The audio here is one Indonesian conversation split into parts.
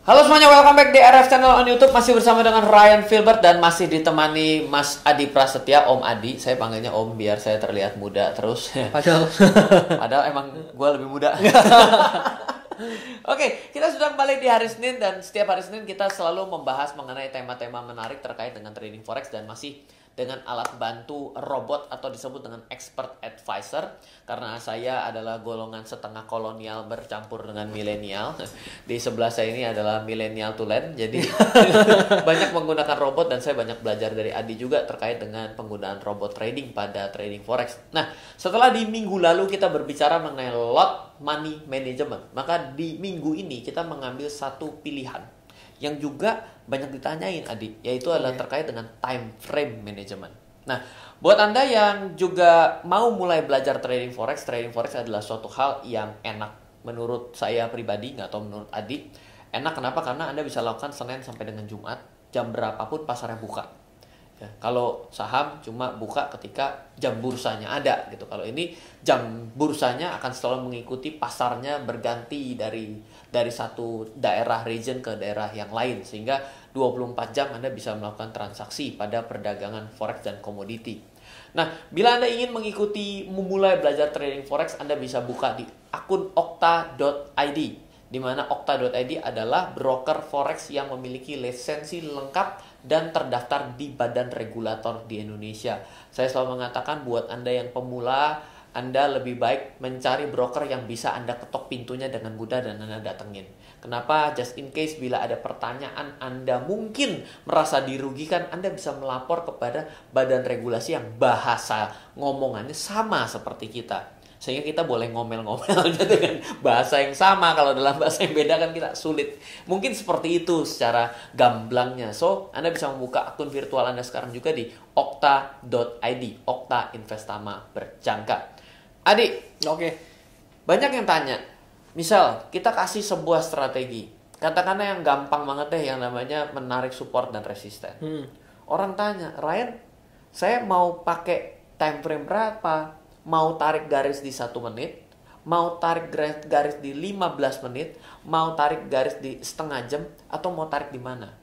Halo semuanya, welcome back di RF Channel on YouTube. Masih bersama dengan Ryan Filbert dan masih ditemani Mas Adi Prasetya, Om Adi. Saya panggilnya Om biar saya terlihat muda terus. Padahal emang gue lebih muda. Oke, kita sudah kembali di hari Senin dan setiap hari Senin kita selalu membahas mengenai tema-tema menarik terkait dengan trading forex dan masih dengan alat bantu robot atau disebut dengan expert advisor, karena saya adalah golongan setengah kolonial bercampur dengan milenial. Di sebelah saya ini adalah milenial tulen, jadi banyak menggunakan robot dan saya banyak belajar dari Adi juga terkait dengan penggunaan robot trading pada trading forex. Nah, setelah di minggu lalu kita berbicara mengenai lot money management, maka di minggu ini kita mengambil satu pilihan yang juga banyak ditanyain Adi, yaitu adalah terkait dengan time frame management. Nah, buat Anda yang juga mau mulai belajar trading forex adalah suatu hal yang enak menurut saya pribadi, nggak tahu menurut Adi. Enak kenapa? Karena Anda bisa lakukan Senin sampai dengan Jumat, jam berapapun pasarnya buka. Ya, kalau saham cuma buka ketika jam bursanya ada gitu. Kalau ini jam bursanya akan selalu mengikuti pasarnya berganti dari satu daerah region ke daerah yang lain, sehingga 24 jam Anda bisa melakukan transaksi pada perdagangan forex dan komoditi. Nah, bila Anda ingin mengikuti memulai belajar trading forex, Anda bisa buka di akun okta.id, di mana okta.id adalah broker forex yang memiliki lisensi lengkap dan terdaftar di badan regulator di Indonesia. Saya selalu mengatakan buat Anda yang pemula, Anda lebih baik mencari broker yang bisa Anda ketok pintunya dengan mudah dan Anda datengin. Kenapa? Just in case bila ada pertanyaan Anda mungkin merasa dirugikan, Anda bisa melapor kepada badan regulasi yang bahasa ngomongannya sama seperti kita. Sehingga kita boleh ngomel-ngomel dengan bahasa yang sama. Kalau dalam bahasa yang beda kan kita sulit. Mungkin seperti itu secara gamblangnya. So, Anda bisa membuka akun virtual Anda sekarang juga di okta.id, Okta Investama Berjangka. Adi, Oke. banyak yang tanya, misal kita kasih sebuah strategi, katakanlah yang gampang banget deh, yang namanya menarik support dan resisten. Orang tanya, Ryan, saya mau pakai time frame berapa? Mau tarik garis di 1 menit, mau tarik garis di 15 menit, mau tarik garis di setengah jam, atau mau tarik di mana?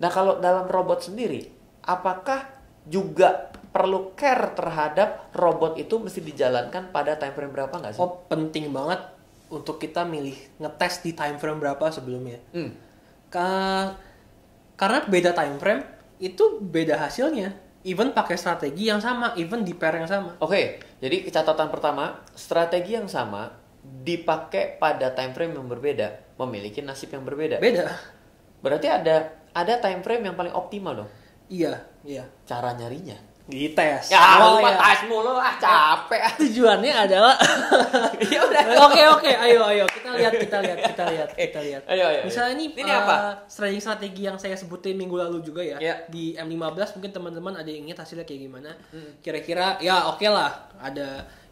Nah, kalau dalam robot sendiri, apakah juga perlu care terhadap robot itu mesti dijalankan pada time frame berapa nggak sih? Oh, penting banget untuk kita milih ngetes di time frame berapa sebelumnya. Karena beda time frame itu beda hasilnya. Even pakai strategi yang sama, even di pair yang sama. Oke, jadi catatan pertama, strategi yang sama dipakai pada time frame yang berbeda, memiliki nasib yang berbeda. Beda. Berarti ada time frame yang paling optimal dong. Iya. Cara nyarinya? Dites. Ya, lu tes mulu capek. Tujuannya adalah Ya udah. Oke, ayo kita lihat. Ayo. Misalnya ini apa? strategi yang saya sebutin minggu lalu juga ya. Ya. Di M15 mungkin teman-teman ada yang ingat hasilnya kayak gimana. Kira-kira ya oke lah,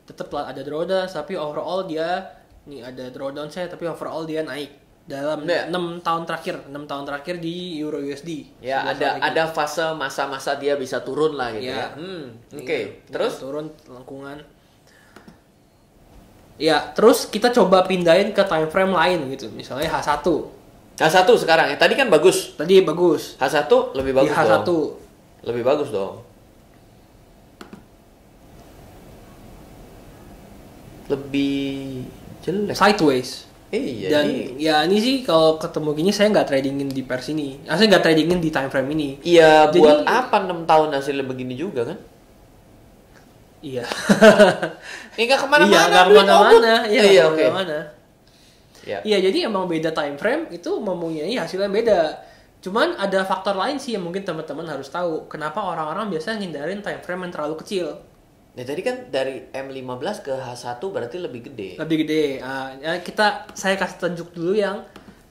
tetap ada drawdown tapi overall dia nih ada drawdown saya tapi overall dia naik dalam 6 tahun terakhir di Euro USD. Ya, ada fase masa-masa dia bisa turun lah gitu ya. Oke. Terus turun lengkungan. Ya, terus kita coba pindahin ke time frame lain gitu. Misalnya H1. H1 sekarang ya. Tadi kan bagus. Tadi bagus. H1 lebih bagus H1. dong. Lebih bagus dong. Lebih jelek. Sideways. Iya. Dan ini sih kalau ketemu gini saya nggak tradingin di pairs ini. Saya nggak tradingin di time frame ini. Iya, buat apa 6 tahun hasilnya begini juga kan? Iya. Nggak kemana-mana. Iya, nggak kemana-mana. Iya, oke. Iya, jadi emang beda time frame itu mempunyai hasilnya beda. Cuman ada faktor lain sih yang mungkin teman-teman harus tahu. Kenapa orang-orang biasanya ngindarin time frame yang terlalu kecil? Nah, tadi kan dari M15 ke H1 berarti lebih gede. Lebih gede. Saya kasih tunjuk dulu yang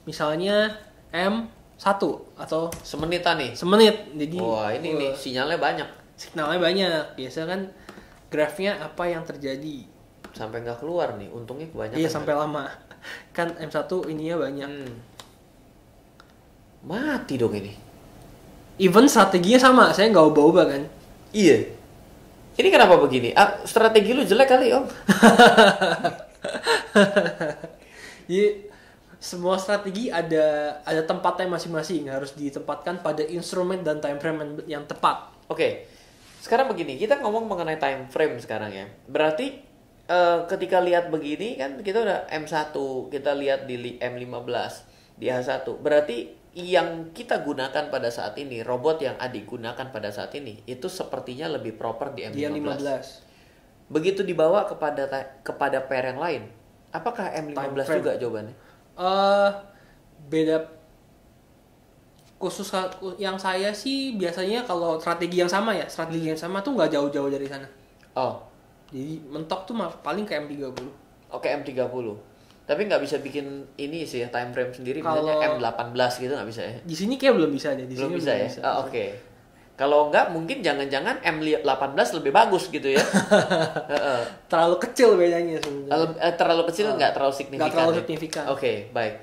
misalnya M1 atau semenitan nih. Semenit. Jadi wah, ini nih sinyalnya banyak. Sinyalnya banyak. Biasa kan grafnya apa yang terjadi. Sampai nggak keluar nih, untungnya kebanyakan. Iya, sampai lama. Kan M1 ininya banyak. Mati dong ini. Even strateginya sama, saya nggak ubah-ubah kan. Iya. Ini kenapa begini? Strategi lu jelek kali, Om. Semua strategi ada tempatnya masing-masing, harus ditempatkan pada instrumen dan time frame yang tepat. Oke. Sekarang begini, kita ngomong mengenai time frame sekarang ya. Berarti ketika lihat begini kan kita udah M1, kita lihat di M15, di H1. Berarti yang kita gunakan pada saat ini, robot yang Adi gunakan pada saat ini, itu sepertinya lebih proper di M15. Di M15. Begitu dibawa kepada pair yang lain, apakah M15 juga jawabannya? Beda. Khusus yang saya sih biasanya kalau strategi yang sama tuh nggak jauh-jauh dari sana. Oh. Jadi mentok tuh paling ke M30. Oke, M30. Tapi nggak bisa bikin ini sih ya, time frame sendiri, Kalau misalnya M18 gitu nggak bisa ya? Di sini kayak belum bisa deh. Belum bisa ya? Oke. Kalau nggak mungkin jangan-jangan M18 lebih bagus gitu ya? Terlalu kecil bedanya sebenarnya. Terlalu kecil nggak terlalu signifikan. Nggak terlalu ya? signifikan. Oke, baik.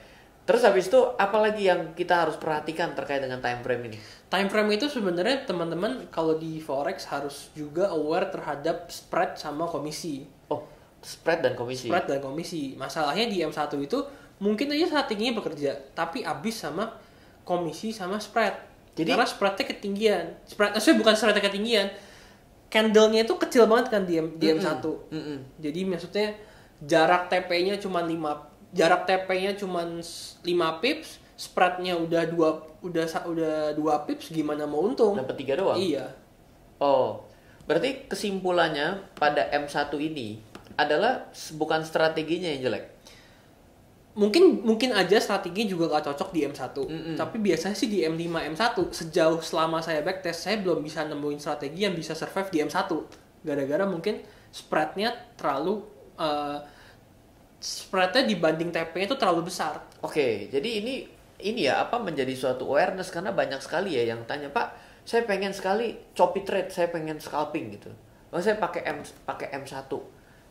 Terus habis itu apalagi yang kita harus perhatikan terkait dengan time frame ini? Time frame itu sebenarnya teman-teman kalau di forex harus juga aware terhadap spread sama komisi. Oh, spread dan komisi. Spread dan komisi. Masalahnya di M1 itu mungkin aja strateginya bekerja, tapi habis sama komisi sama spread. Jadi, karena spreadnya ketinggian. Maksudnya bukan spreadnya ketinggian. Candle-nya itu kecil banget kan di M1. Jadi maksudnya jarak TP-nya cuma 5 pips, spreadnya udah 2 pips, gimana mau untung? Dapat 3 doang. Iya. Oh. Berarti kesimpulannya pada M1 ini adalah bukan strateginya yang jelek. Mungkin aja strategi juga gak cocok di M1. Tapi biasanya sih di M5 M1 sejauh selama saya backtest saya belum bisa nemuin strategi yang bisa survive di M1. Gara-gara mungkin spreadnya terlalu spreadnya dibanding TP-nya itu terlalu besar. Oke, jadi ini ya apa menjadi suatu awareness karena banyak sekali ya yang tanya, "Pak, saya pengen sekali choppy trade, saya pengen scalping gitu. Oh, saya pakai M1."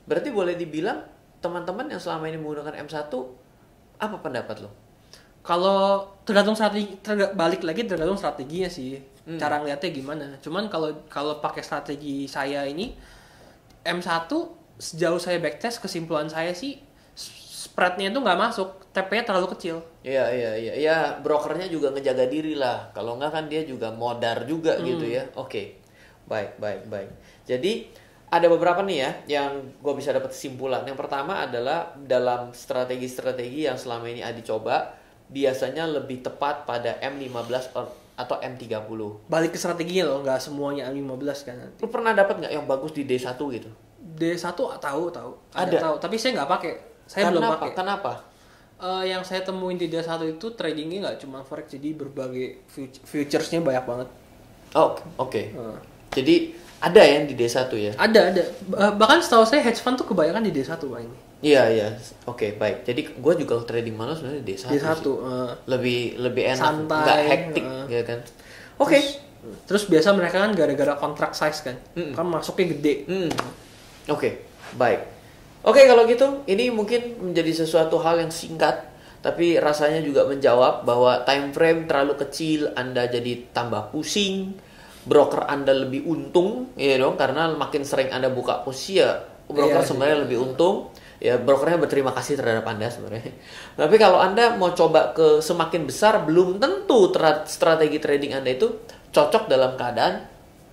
Berarti boleh dibilang teman-teman yang selama ini menggunakan M1, apa pendapat lo? Kalau tergantung strategi, balik lagi tergantung strateginya sih. Cara ngeliatnya gimana. Cuman kalau pakai strategi saya ini M1 sejauh saya backtest kesimpulan saya sih spreadnya itu nggak masuk, TP-nya terlalu kecil. Iya. Ya, brokernya juga ngejaga diri lah. Kalau nggak kan dia juga modar juga gitu ya. Oke. Baik. Jadi ada beberapa nih ya yang gue bisa dapat kesimpulan. Yang pertama adalah dalam strategi-strategi yang selama ini Adi coba, biasanya lebih tepat pada M15 atau M30. Balik ke strateginya loh, nggak semuanya M15 kan nanti. Lu pernah dapat nggak yang bagus di D1 gitu? D1 tahu. Ada. Tahu, tapi saya nggak pakai. Saya belum pakai. Kenapa? Yang saya temuin di D1 itu tradingnya nggak cuma forex, jadi berbagai futuresnya banyak banget. Oh, oke. Jadi ada yang di D1 ya? Ada. Bahkan setahu saya hedge fund tuh kebanyakan di D1 Pak ini. Iya. Oke, baik. Jadi gue juga trading manual sebenarnya D1. D1. Lebih enak, santai, nggak hektik ya kan. Oke. Terus biasa mereka kan gara-gara contract size kan. Kan masuknya gede. Oke, baik. Oke, kalau gitu ini mungkin menjadi sesuatu hal yang singkat tapi rasanya juga menjawab bahwa time frame terlalu kecil, Anda jadi tambah pusing. Broker Anda lebih untung, ya dong, karena makin sering Anda buka posisi ya broker sebenarnya lebih untung. Ya, brokernya berterima kasih terhadap Anda sebenarnya. Tapi kalau Anda mau coba ke semakin besar, belum tentu strategi trading Anda itu cocok dalam keadaan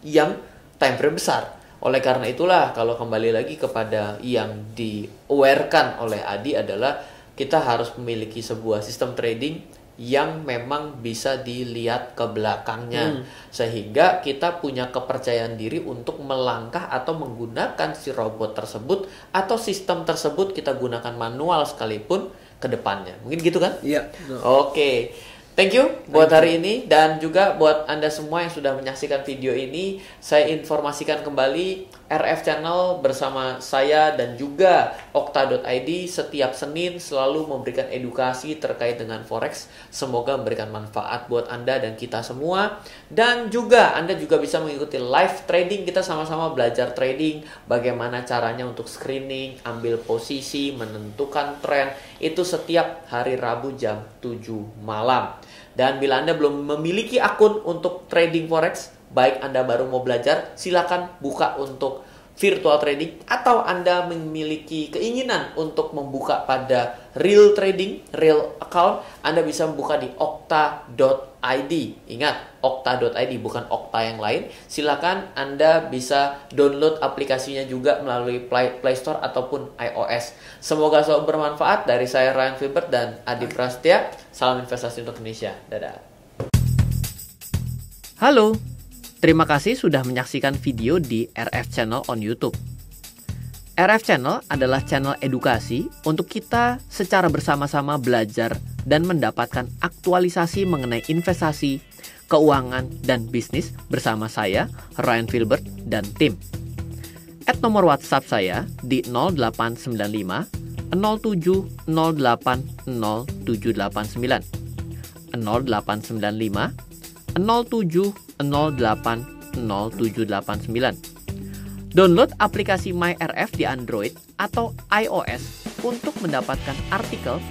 yang time frame besar. Oleh karena itulah, kalau kembali lagi kepada yang di-awarekan oleh Adi adalah kita harus memiliki sebuah sistem trading yang memang bisa dilihat ke belakangnya. Sehingga kita punya kepercayaan diri untuk melangkah atau menggunakan si robot tersebut atau sistem tersebut kita gunakan manual sekalipun ke depannya. Mungkin gitu kan? Iya. Oke. Thank you buat hari ini dan juga buat Anda semua yang sudah menyaksikan video ini. Saya informasikan kembali RF Channel bersama saya dan juga Okta.id setiap Senin selalu memberikan edukasi terkait dengan Forex. Semoga memberikan manfaat buat Anda dan kita semua. Dan juga Anda juga bisa mengikuti live trading. Kita sama-sama belajar trading. Bagaimana caranya untuk screening, ambil posisi, menentukan tren. Itu setiap hari Rabu jam 7 malam. Dan bila Anda belum memiliki akun untuk trading Forex, baik Anda baru mau belajar, silakan buka untuk virtual trading, atau Anda memiliki keinginan untuk membuka pada real trading, real account, Anda bisa membuka di okta.id. Ingat, okta.id, bukan Okta yang lain. Silakan Anda bisa download aplikasinya juga melalui Play Store ataupun iOS. Semoga selalu bermanfaat. Dari saya Ryan Filbert dan Adi Prastia. Salam investasi untuk Indonesia. Dadah. Halo. Terima kasih sudah menyaksikan video di RF Channel on YouTube. RF Channel adalah channel edukasi untuk kita secara bersama-sama belajar dan mendapatkan aktualisasi mengenai investasi, keuangan, dan bisnis bersama saya, Ryan Filbert, dan tim. Add nomor WhatsApp saya di 0895 07 08 0789 0895 07 08 0789. Download aplikasi MyRF di Android atau iOS untuk mendapatkan artikel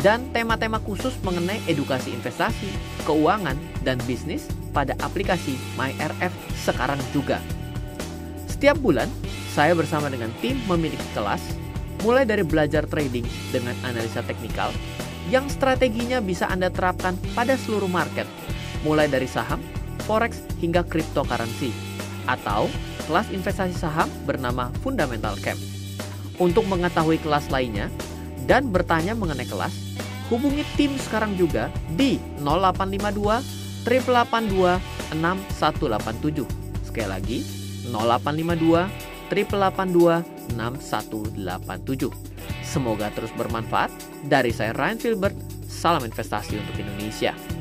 dan tema-tema khusus mengenai edukasi investasi, keuangan, dan bisnis pada aplikasi MyRF sekarang juga. Setiap bulan, saya bersama dengan tim memiliki kelas, mulai dari belajar trading dengan analisa teknikal, yang strateginya bisa Anda terapkan pada seluruh market, mulai dari saham, forex, hingga cryptocurrency, atau kelas investasi saham bernama Fundamental Camp. Untuk mengetahui kelas lainnya dan bertanya mengenai kelas, hubungi tim sekarang juga di 0852 882 6187. Sekali lagi, 0852 882 6187. Semoga terus bermanfaat. Dari saya Ryan Filbert, salam investasi untuk Indonesia.